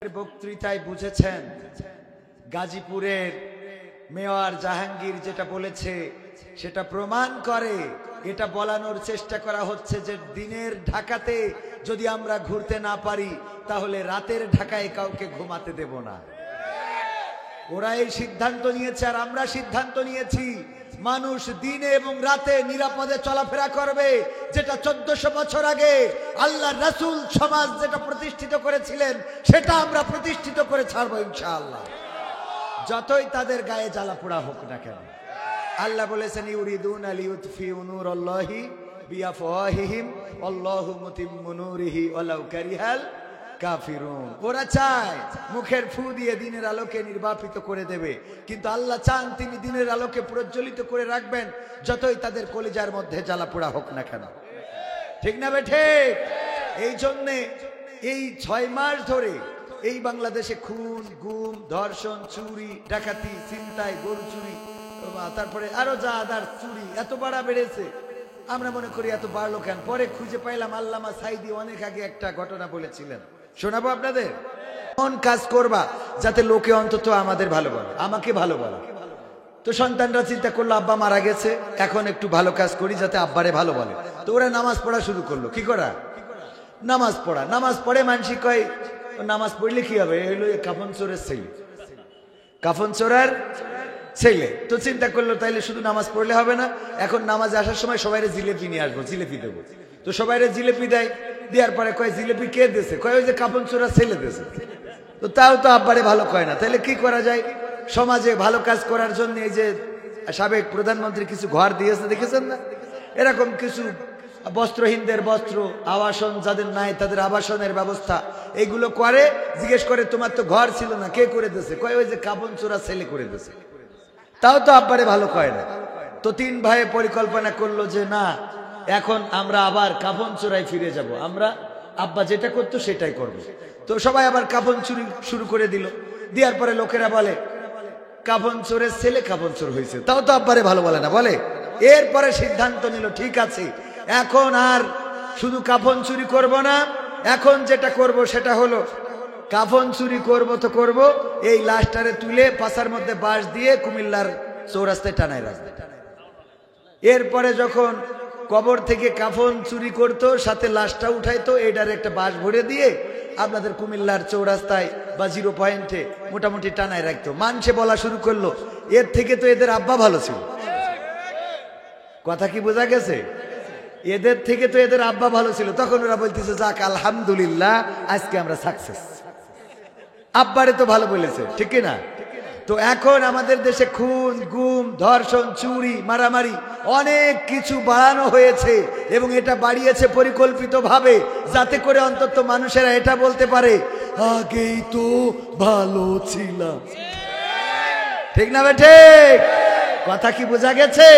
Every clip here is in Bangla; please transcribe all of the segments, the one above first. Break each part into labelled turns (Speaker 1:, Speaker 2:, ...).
Speaker 1: বক্তৃতায় বুঝেছেন গাজীপুরের মেয়র জাহাঙ্গীর যেটা বলেছে সেটা প্রমাণ করে। এটা বলানোর চেষ্টা করা হচ্ছে যে দিনের ঢাকাতে যদি আমরা ঘুরতে না পারি তাহলে রাতের ঢাকায় কাউকে ঘুমাতে দেব না। ওরা এই সিদ্ধান্ত নিয়েছে আর আমরা সিদ্ধান্ত নিয়েছি মানুষ দিনে এবং রাতে নিরাপদে চলাফেরা করবে, যেটা 1400 বছর আগে আল্লাহ রাসূল সমাজ যেটা প্রতিষ্ঠিত করেছিলেন সেটা আমরা প্রতিষ্ঠিত করে ছাড়বো ইনশাআল্লাহ, যতই তাদের গায়ে জ্বালা পোড়া হোক না কেন। আল্লাহ বলেছেন ইউরিদুনা লিউতফিউ নূরাল্লাহি বিআফওয়াহিহিম আল্লাহু মুতিম্মু নূরিহি ওয়ালাউ কারিহাল কাফিরুন। ওরা চায় মুখের ফু দিয়ে দিনের আলোকে নির্বাপিত করে দেবে, কিন্তু আল্লাহ চান তিনি দিনের আলোকে প্রজ্বলিত করে রাখবেন যতই তাদের কলিজার মধ্যে জ্বালা পোড়া হোক না কেন। ঠিক না বেঠে? এই জন্যে এই 6 মাস ধরে এই বাংলাদেশে খুন, গুম, ধর্ষণ, চুরি, ডাকাতি, ছিনতাই, গরু চুরি, তারপরে আরো যা আদার চুরি এত বাড়া বেড়েছে। আমরা মনে করি এত বাড়লো কেন? পরে খুঁজে পাইলাম আল্লামা সাইদি অনেক আগে একটা ঘটনা বলেছিলেন, শোনাবো আপনাদের। কোন কাজ করবা যাতে লোকে অন্তত আমাদের ভালো বলে, আমাকে ভালো বলে। তো সন্তানরা চিন্তা করলো আব্বা মারা গেছে, এখন একটু ভালো কাজ করি যাতে আব্বারে ভালো বলে। তো ওরা নামাজ পড়া শুরু করলো। কি করা? নামাজ পড়া। নামাজ পড়ে মানসি কয় নামাজ পড়লে কি হবে, হইলো কাফন চোরের ছেলে, কাফন চোরার ছেলে। তো চিন্তা করলো তাইলে শুধু নামাজ পড়লে হবে না, এখন নামাজে আসার সময় সবাইরে জিলেপি নিয়ে আসবো, জিলেপি দেবো। তো সবাইরে জিলেপি দেয়, দেওয়ার পরে কয় জিলেপি কে দেছে? কয় ওই যে কাফন চোরার ছেলে দেছে। তো তাও তো আব্বারে ভালো কয় না, তাহলে কি করা যায়? সমাজে ভালো কাজ করার জন্য এই যে সাবেক প্রধানমন্ত্রী কিছু ঘর দিয়েছে, দেখেছেন না? এরকম কিছু বস্ত্রহীনদের বস্ত্র, আবাসন যাদের নাই তাদের আবাসনের ব্যবস্থা, এইগুলো করে। জিজ্ঞেস করে তোমার তো ঘর ছিল না, কে করে দিয়েছে? কয় ওই যে কাফন চোরা ছেলে করে দিয়েছে। তাও তো আব্বারে ভালো কয় না। তো 3 ভাইয়ে পরিকল্পনা করলো যে না, এখন আমরা আবার কাফন চোরায় ফিরে যাব, আমরা আব্বা যেটা করতো সেটাই করব। তো সবাই আবার কাফন চুরি শুরু করে দিল। দেওয়ার পরে লোকেরা বলে কাফন চোরের ছেলে কাফন চোর হয়েছে, তাও তো আব্বারে ভালো বলে না, বলে। এরপরে সিদ্ধান্ত নিল ঠিক আছে এখন আর শুধু কাফন চুরি করব না, এখন যেটা করব সেটা হলো কাফন চুরি করব তো করব, এই লাশটারে তুলে পাছার মধ্যে বাঁশ দিয়ে কুমিল্লার চৌরাস্তায় টানায় রাখবে। এরপরে যখন কবর থেকে কাফন চুরি করতো সাথে লাশটা উঠাইতো, এটার একটা বাঁশ ভরে দিয়ে আপনাদের কুমিল্লার চৌরাস্তায় বা 0 পয়েন্টে মোটামুটি টানায় রাখতো। মানুষে বলা শুরু করলো এর থেকে তো এদের আব্বা ভালো ছিল। কথা কি বোঝা গেছে? এদের থেকে তো এদের আব্বা ভালো ছিল। তখন ওরা বলতেছে যাক আলহামদুলিল্লাহ আজকে আমরা সাকসেস, আব্বারে তো ভালো বলেছে, ঠিক না? তো এখন আমাদের দেশে খুন, গুম, ধর্ষণ, চুরি, মারামারি অনেক কিছু বাড়ানো হয়েছে এবং এটা বাড়িয়েছে পরিকল্পিতভাবে, যাতে করে অন্তত মানুষেরা এটা বলতে পারে আগেই তো ভালো ছিল। ঠিক না বেঠে? কথা কি বোঝা গেছে?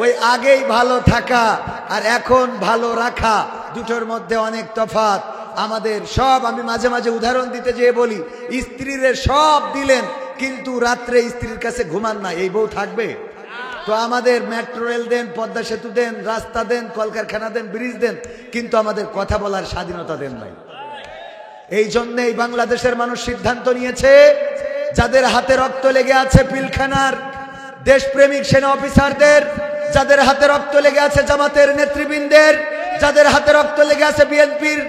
Speaker 1: ওই আগেই ভালো থাকা আর এখন ভালো রাখা দুটোর মধ্যে অনেক তফাৎ। আমাদের সব, আমি মাঝে মাঝে উদাহরণ দিতে যেয়ে বলি, স্ত্রীর সব দিলেন কিন্তু রাত্রে স্ত্রীর কাছে ঘুমান না, এই বউ থাকবে? তো আমাদের মেট্রো রেল দেন, পদ্মা সেতু দেন, রাস্তা দেন, কলকারখানা দেন, ব্রিজ দেন, কিন্তু আমাদের কথা বলার স্বাধীনতা দেন নাই। এই জন্য এই বাংলাদেশের মানুষ সিদ্ধান্ত নিয়েছে যাদের হাতে রক্ত লেগে আছে পিলখানার দেশপ্রেমিক সেনা অফিসারদের, যাদের হাতে রক্ত লেগে আছে জামাতের নেতৃবৃন্দের, যাদের হাতে রক্ত লেগে আছে বিএনপির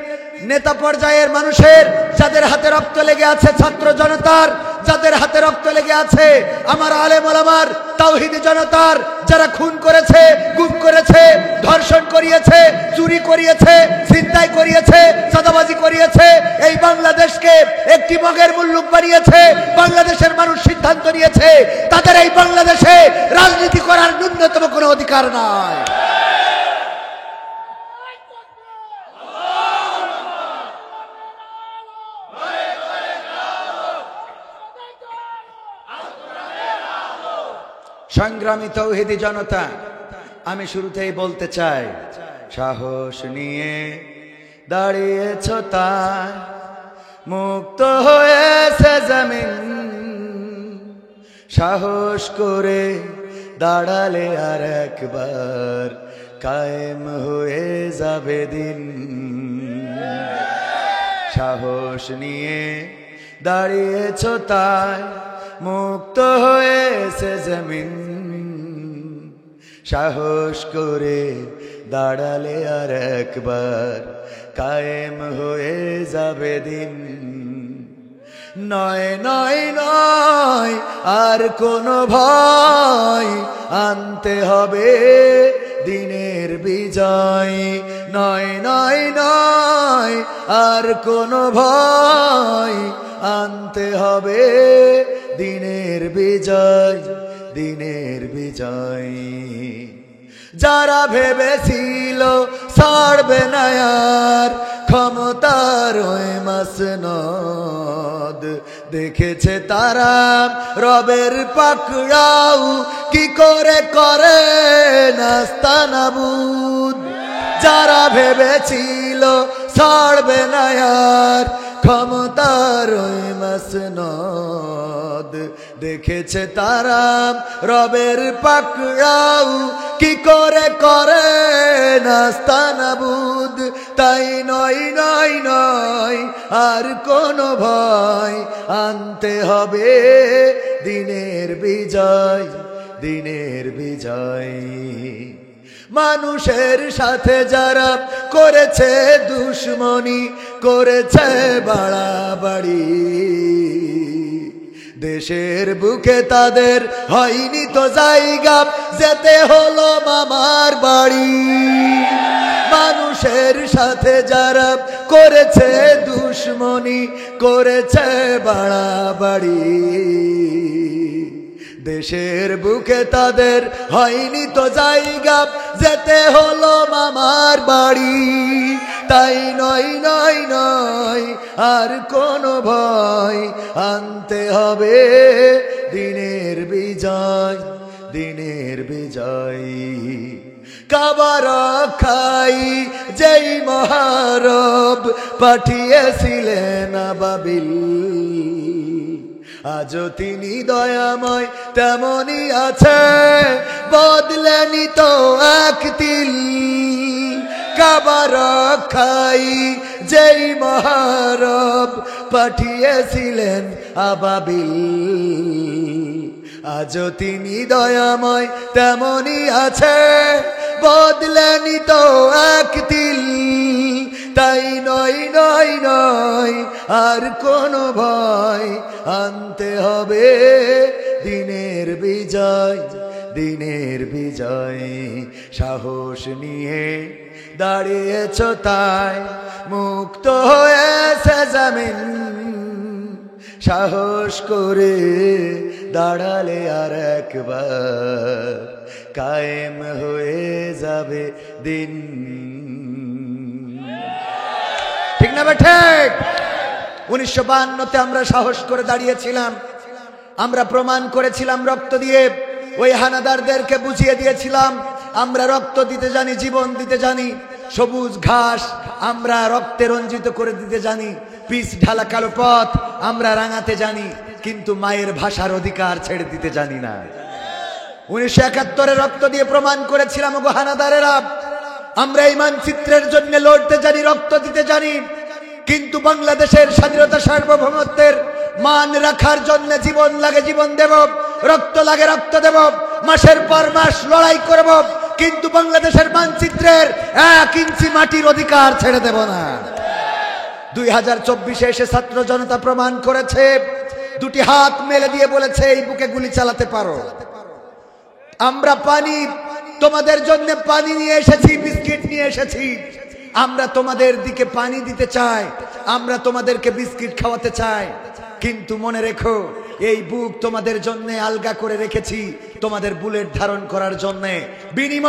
Speaker 1: নেতা পর্যায়ের মানুষের, যাদের হাতে রক্ত লেগে আছে ছাত্র জনতার, যাদের হাতে রক্ত লেগে আছে আমার আলেম ওলামার তাওহীদি জনতার, যারা খুন করেছে, গুম করেছে, ধর্ষণ করিয়েছে, চুরি করিয়েছে, ছিনতাই করিয়েছে, চাঁদাবাজি করিয়েছে, এই বাংলাদেশকে একটি মগের মুল্লুক বানিয়েছে, বাংলাদেশের মানুষ সিদ্ধান্ত নিয়েছে তাদের এই বাংলাদেশে রাজনীতি করার ন্যূনতম কোনো অধিকার নাই। সংগ্রামী তাওহীদি জনতা, আমি শুরুতেই বলতে চাই সাহস নিয়ে দাঁড়িয়েছ তাই মুক্ত হয়েছে জমিন, সাহস করে দাঁড়ালে আর একবার কায়েম হয়ে যাবে দিন। সাহস নিয়ে দাঁড়িয়েছ তাই মুক্ত হয়েছে জমিন, সাহস করে দাঁড়ালে আর একবার কায়েম হয়ে যাবে দিন। নয় নয় নয় আর কোনো ভয়, আনতে হবে দিনের বিজয়। নয় নয় নয় আর কোনো ভয়, আনতে হবে দিনের বিজয়, দিনের বিজয়। যারা ভেবেছিল ছাড়বে না আর ক্ষমতার ওই মাসনদ, দেখেছে তারা রবের পাকড়াও কি করে করে নাস্তানাবুদ। যারা ভেবেছিল ছাড়বে না আর ক্ষমতার ওই মাসনদ, দেখেছে তারা রবের পাকড়াও কি করে করে নাস্তানাবুদ। তাই নয় নয় নয় আর কোনো ভয়, আনতে হবে দিনের বিজয়, দিনের বিজয়। মানুষের সাথে যারা করেছে দুশ্মনী, করেছে বাড়াবাড়ি, দেশের বুকে তাদের হয়নি তো জায়গা, যেতে হলো মামার বাড়ি। মানুষের সাথে যারা করেছে দুশ্মনী, করেছে বাড়াবাড়ি, দেশের বুকে তাদের হয়নি তো জায়গা, যেতে হলো মামার বাড়ি। তাই নয় নয় নয় আর কোনো ভয়, আনতে হবে দিনের বিজয়, দিনের বিজয়। কাবা রক্ষাই যেই মহারব পাঠিয়েছিলেন আবাবিল, আজও তিনি দয়াময় তেমনই আছে, বদলেনি তো এক তিল। কাবা রক্ষাই যেই মহারব পাঠিয়েছিলেন আবাবিল, আজও তিনি দয়াময় তেমনই আছে, বদলেনি তো এক তিল। তাই নয় নয় নয় আর কোনো ভয়, আনতে হবে দিনের বিজয়, দিনের বিজয়। সাহস নিয়ে দাঁড়িয়েছ তাই মুক্ত হয়েছে জমিন, সাহস করে দাঁড়ালে আর একবার কায়েম হয়ে যাবে দিন। ঠিক না ঠিক? 1952-তে আমরা সাহস করে দাঁড়িয়েছিলাম, আমরা প্রমাণ করেছিলাম রক্ত দিয়ে, ওই হানাদারদেরকে বুঝিয়ে দিয়েছিলাম আমরা রক্ত দিতে জানি, জীবন দিতে জানি। সবুজ ঘাস আমরা রক্তে রঞ্জিত করে দিতে জানি, পিচ ঢালা কালো পথ আমরা রাঙাতে জানি, কিন্তু মায়ের ভাষার অধিকার ছেড়ে দিতে জানি না। 1971-এ রক্ত দিয়ে প্রমাণ করেছিলাম ওগো হানাদারেরা, আমরা এই মানচিত্রের জন্য লড়তে জানি, রক্ত দিতে জানি, কিন্তু বাংলাদেশের স্বাধীনতা সার্বভৌমত্বের মান রাখার জন্য জীবন লাগে জীবন দেব, রক্ত লাগে রক্ত দেব, মাসের পর মাস লড়াই করব, কিন্তু বাংলাদেশের মানচিত্রের 1 ইঞ্চি মাটির অধিকার ছেড়ে দেব না। 2024-এ এসে ছাত্র জনতা প্রমাণ করেছে, দুটি হাত মেলে দিয়ে বলেছে এই বুকে গুলি চালাতে পারো। আমরা পানি তোমাদের জন্য পানি নিয়ে এসেছি, বিস্কিট নিয়ে এসেছি, আমরা তোমাদের দিকে পানি দিতে চাই, আমরা তোমাদেরকে বিস্কিট খাওয়াতে চাই, কিন্তু মনে রেখো এই বুক তোমাদের জন্য আলগা করে রেখেছি তোমাদের বুলেট ধারণ করার জন্য, বিনিময়ে